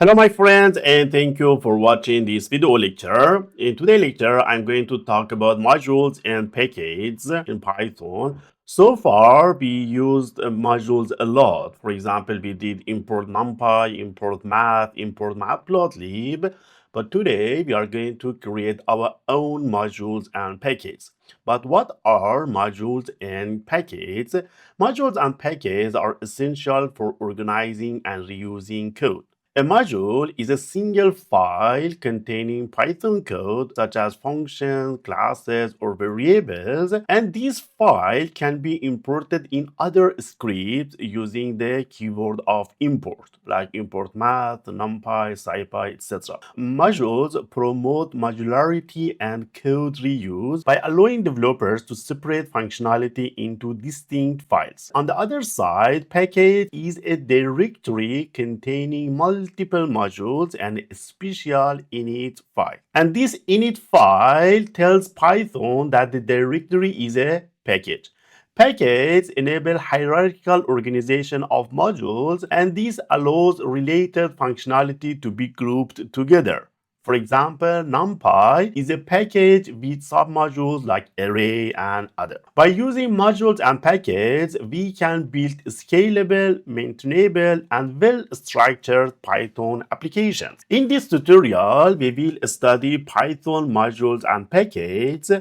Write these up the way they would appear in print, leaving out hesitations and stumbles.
Hello my friends and thank you for watching this video lecture. In today's lecture, I'm going to talk about modules and packages in Python. So far, we used modules a lot. For example, we did import NumPy, import math, import matplotlib. But today, we are going to create our own modules and packages. But what are modules and packages? Modules and packages are essential for organizing and reusing code. A module is a single file containing Python code such as functions, classes, or variables, and this file can be imported in other scripts using the keyword of import, like import math, numpy, scipy, etc. Modules promote modularity and code reuse by allowing developers to separate functionality into distinct files. On the other side, package is a directory containing multiple modules and a special init file. And this init file tells Python that the directory is a package. Packages enable hierarchical organization of modules, and this allows related functionality to be grouped together. For example, NumPy is a package with submodules like array and other. By using modules and packages, we can build scalable, maintainable, and well-structured Python applications. In this tutorial, we will study Python modules and packages.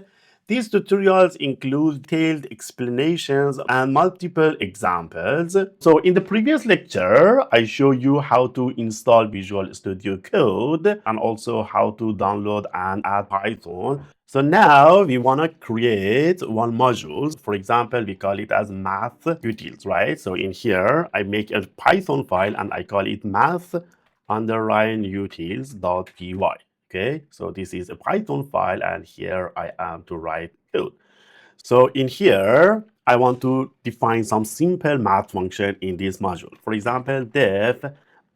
These tutorials include detailed explanations and multiple examples. So in the previous lecture, I showed you how to install Visual Studio Code and also how to download and add Python. So now we want to create one module. For example, we call it as math utils, right? So in here, I make a Python file and I call it math underline utils.py. Okay, so this is a Python file and here I am to write code. So in here, I want to define some simple math function in this module. For example, def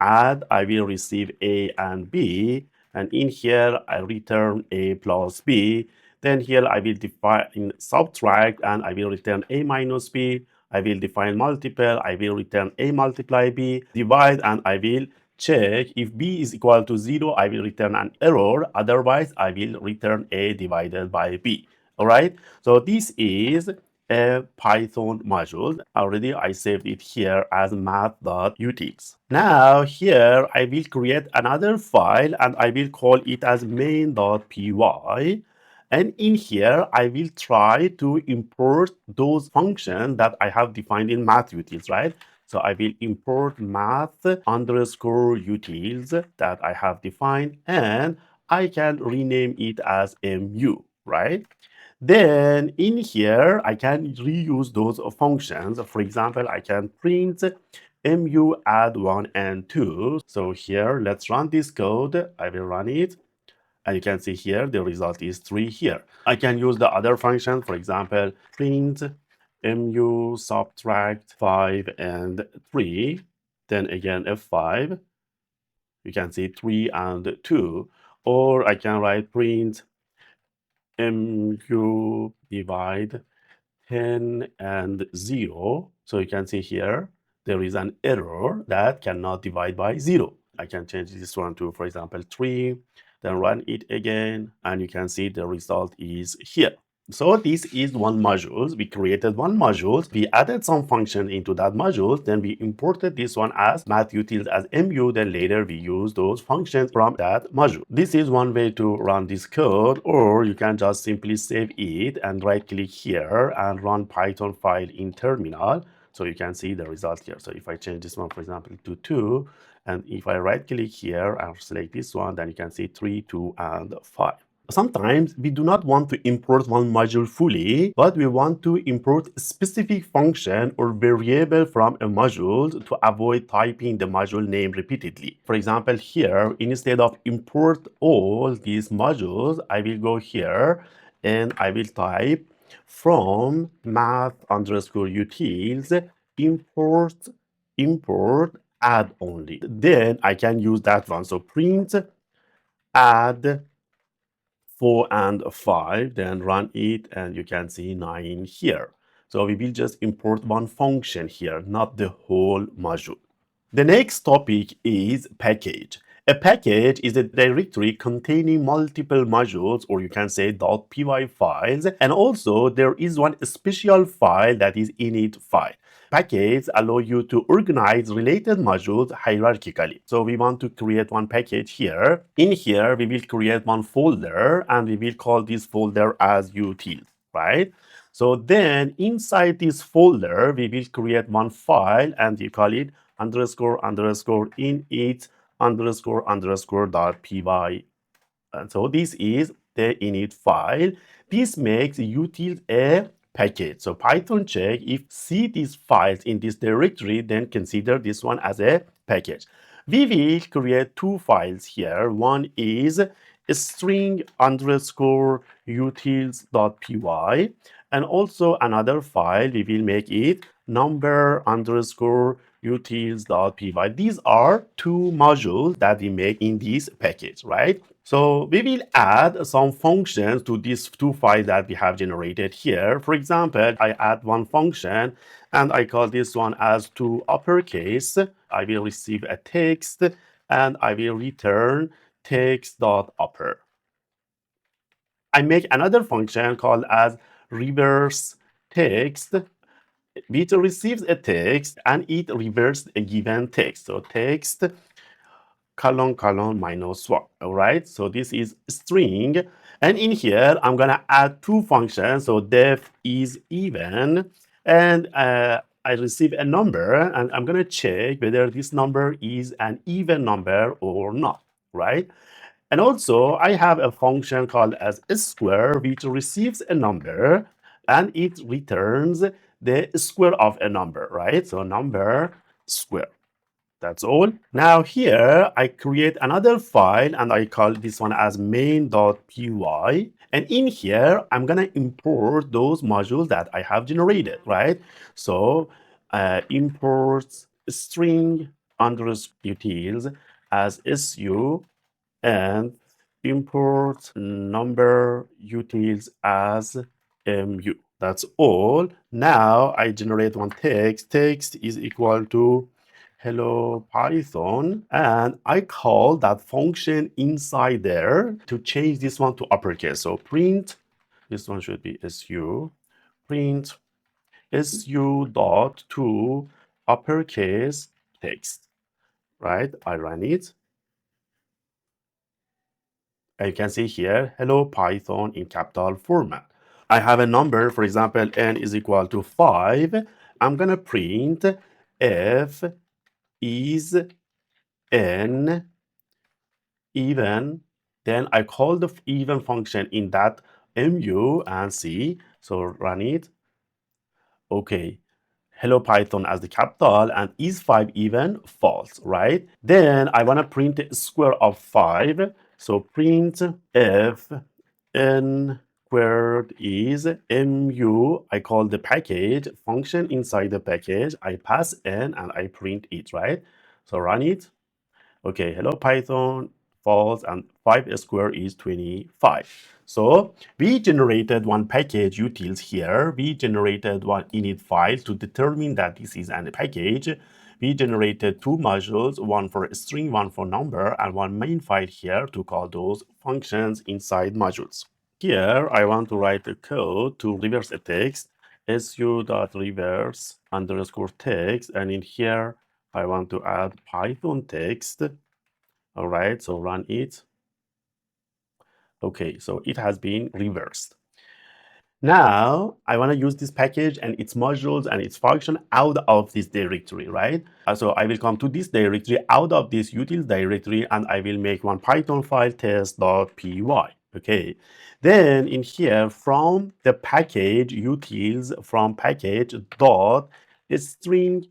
add, I will receive a and b, and in here I return a plus b. Then here I will define subtract and I will return a minus b. I will define multiple, I will return a multiply b, divide, and I will check if b is equal to 0, I will return an error. Otherwise, I will return a divided by b. All right. So this is a Python module. Already I saved it here as math.utils. Now here I will create another file and I will call it as main.py. And in here, I will try to import those functions that I have defined in math utils, right? So I will import math underscore utils that I have defined, and I can rename it as mu, right? Then in here, I can reuse those functions. For example, I can print mu add 1 and 2. So here, let's run this code. I will run it. And you can see here, the result is 3 here. I can use the other function, for example, print mu subtract 5 and 3. Then again, f5. You can see 3 and 2. Or I can write print mu divide 10 and 0. So you can see here, there is an error that cannot divide by 0. I can change this one to, for example, 3, then run it again, and you can see the result is here. So this is one module. We created one module. We added some function into that module. Then we imported this one as math utils as mu. Then later we use those functions from that module. This is one way to run this code, or you can just simply save it and right click here and run Python file in terminal. So you can see the result here. So if I change this one, for example, to 2, and if I right click here and select this one, then you can see 3, 2, and 5. Sometimes we do not want to import one module fully, but we want to import a specific function or variable from a module to avoid typing the module name repeatedly. For example, here, instead of import all these modules, I will go here and I will type from math underscore utils import add only. Then I can use that one. So print add 4 and 5, then run it, and you can see 9 here. So we will just import one function here, not the whole module. The next topic is package. A package is a directory containing multiple modules, or you can say .py files, and also there is one special file that is init file. Packages allow you to organize related modules hierarchically. So we want to create one package here. In here, we will create one folder, and we will call this folder as utils, right? So then inside this folder, we will create one file, and you call it underscore underscore init underscore underscore dot py. And so this is the init file. This makes utils a package. So Python check if see these files in this directory, then consider this one as a package. We will create two files here. One is string underscore utils.py, and also another file we will make it number underscore utils.py. These are two modules that we make in this package, right? So we will add some functions to these two files that we have generated here. For example, I add one function and I call this one as to uppercase. I will receive a text and I will return text.upper. I make another function called as reverse text, which receives a text and it reverses a given text. So text colon colon minus one. All right, so this is string, and in here I'm gonna add two functions. So def is even, and I receive a number, and I'm gonna check whether this number is an even number or not, right? And also I have a function called as square, which receives a number and it returns the square of a number, right? So number square. That's all. Now here I create another file and I call this one as main.py. And in here, I'm gonna import those modules that I have generated, right? So import string underscore utils as su, and import number utils as mu. That's all. Now I generate one text. Text is equal to hello Python, and I call that function inside there to change this one to uppercase. So print, this one should be su, print su dot to uppercase text, right? I run it. And you can see here, hello Python in capital format. I have a number, for example, n is equal to 5. I'm gonna print f is n even, then I call the even function in that mu and see. So run it. Okay, hello Python as the capital, and is 5 even? False, right? Then I want to print the square of 5. So print f n squared is mu. I call the package function inside the package. I pass n and I print it, right? So run it. Okay, hello Python, false, and 5 squared is 25. So we generated one package utils here. We generated one init file to determine that this is a package. We generated two modules, one for string, one for number, and one main file here to call those functions inside modules. Here, I want to write a code to reverse a text, su.reverse underscore text, and in here, I want to add Python text. All right, so run it. Okay, so it has been reversed. Now, I want to use this package and its modules and its function out of this directory, right? So I will come to this directory out of this utils directory, and I will make one Python file test.py. Okay, then in here from the package utils from package dot string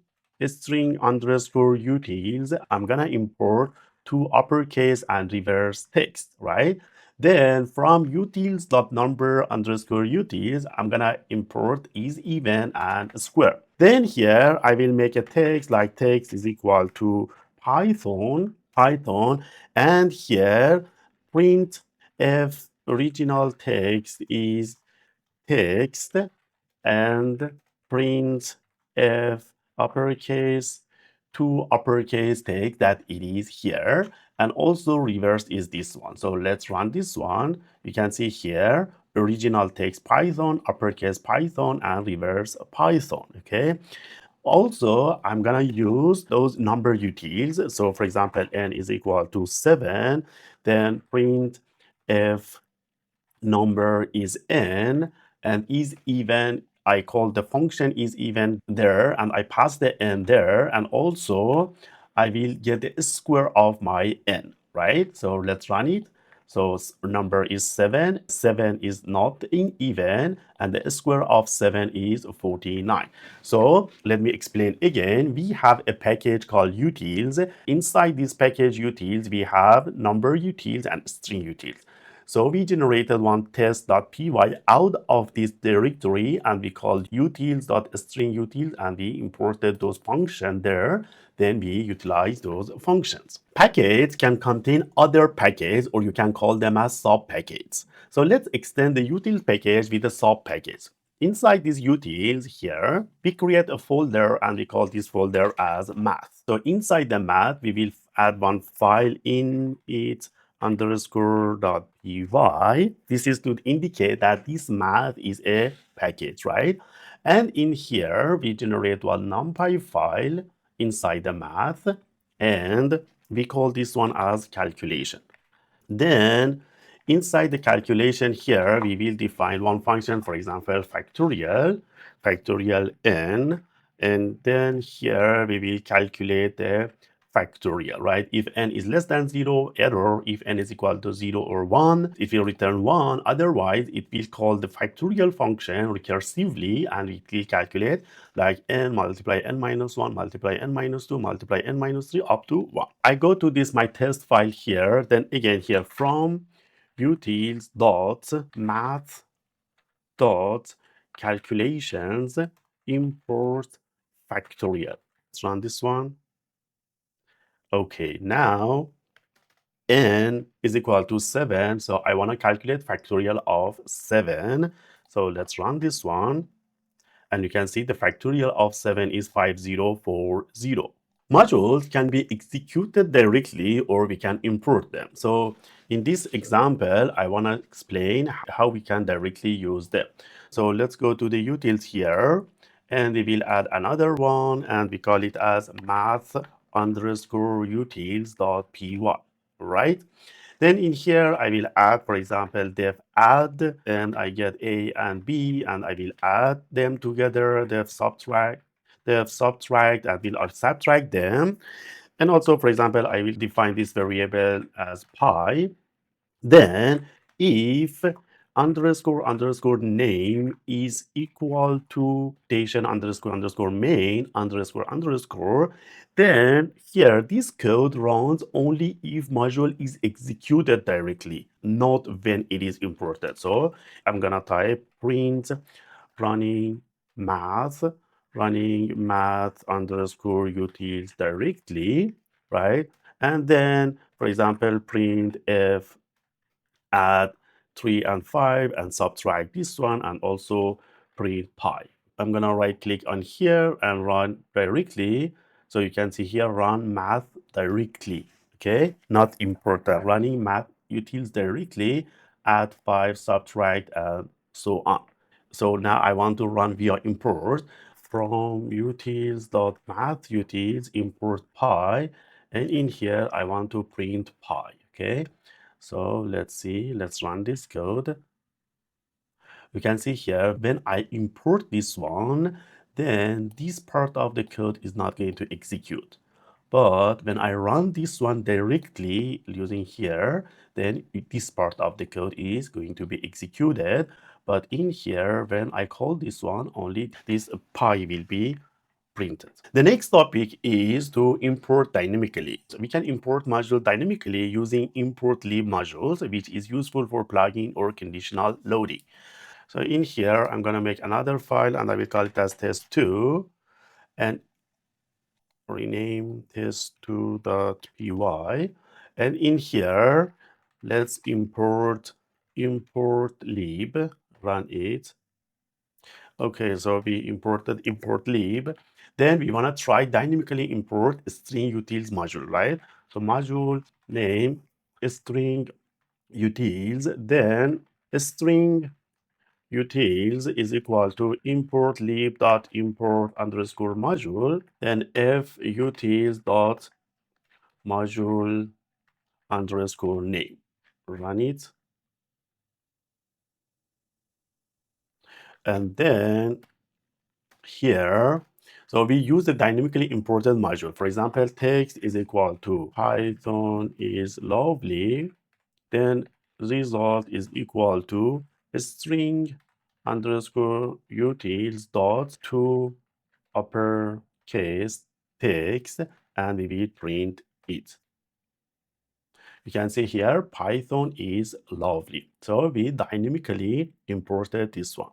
underscore utils, I'm gonna import two uppercase and reverse text, right? Then from utils.number underscore utils, I'm gonna import is even and square. Then here I will make a text like text is equal to Python, and here print f original text is text, and print f uppercase two uppercase text that it is here, and also reverse is this one. So let's run this one. You can see here original text Python, uppercase Python, and reverse Python. Okay. Also, I'm gonna use those number utils. So for example, n is equal to 7, then print if number is n and is even. I call the function is even there, and I pass the n there, and also I will get the square of my n, right? So let's run it. So number is 7. 7 is not in even, and the square of 7 is 49. So let me explain again. We have a package called utils. Inside this package utils, we have number utils and string utils. So we generated one test.py out of this directory, and we called utils.stringutils, and we imported those functions there. Then we utilize those functions. Packets can contain other packages, or you can call them as sub-packages. So let's extend the utils package with the sub-package. Inside these utils here, we create a folder, and we call this folder as math. So inside the math, we will add one file in it underscore.py. This is to indicate that this math is a package, right? And in here, we generate one numpy file inside the math, and we call this one as calculation. Then inside the calculation here, we will define one function, for example, factorial n, and then here we will calculate the factorial, right? If n is less than 0, error. If n is equal to 0 or 1, it will return 1. Otherwise, it will call the factorial function recursively, and it will calculate like n multiply n minus 1 multiply n minus 2 multiply n minus 3 up to 1. I go to this my test file here. Then again here from utils dot math dot calculations import factorial. Let's run this one. Okay, now n is equal to 7. So I want to calculate factorial of 7. So let's run this one. And you can see the factorial of 7 is 5040. Modules can be executed directly, or we can import them. So in this example, I want to explain how we can directly use them. So let's go to the utils here, and we will add another one, and we call it as math underscore utils.py, right? Then in here, I will add, for example, def add, and I get A and B, and I will add them together, def subtract, and will subtract them. And also, for example, I will define this variable as pi. Then if underscore name is equal to station underscore main underscore, then here this code runs only if module is executed directly, not when it is imported. So I'm gonna type print running math underscore utils directly, right? And then, for example, print if add 3 and 5 and subtract this one, and also print pi. I'm gonna right click on here and run directly. So you can see here, run math directly, okay? Not importer, running math utils directly, add 5, subtract, and so on. So now I want to run via import from utils.math utils import pi, and in here I want to print pi, okay? So let's see, let's run this code. You can see here, when I import this one, then this part of the code is not going to execute. But when I run this one directly using here, then this part of the code is going to be executed. But in here, when I call this one, only this pi will be printed. The next topic is to import dynamically. So we can import module dynamically using import lib modules, which is useful for plugin or conditional loading. So in here, I'm going to make another file, and I will call it as test2, and rename test2.py. And in here, let's import lib, run it. Okay, so we imported import lib. Then we want to try dynamically import string utils module, right? So module name string utils, then string utils is equal to import lib.import underscore module, then f utils dot module underscore name. Run it. And then here, so we use the dynamically imported module. For example, text is equal to Python is lovely, then result is equal to string underscore utils dot to uppercase text, and we will print it. You can see here Python is lovely. So we dynamically imported this one.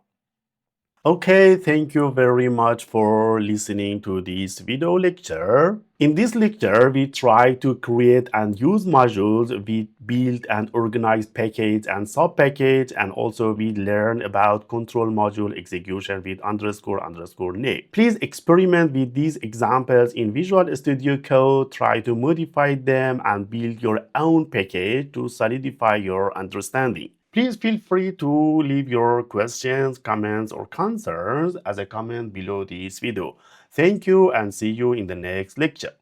Okay, thank you very much for listening to this video lecture. In this lecture, we try to create and use modules. We build and organize package and subpackage, and also we learn about control module execution with underscore underscore name. Please experiment with these examples in Visual Studio Code, try to modify them and build your own package to solidify your understanding. Please feel free to leave your questions, comments, or concerns as a comment below this video. Thank you and see you in the next lecture.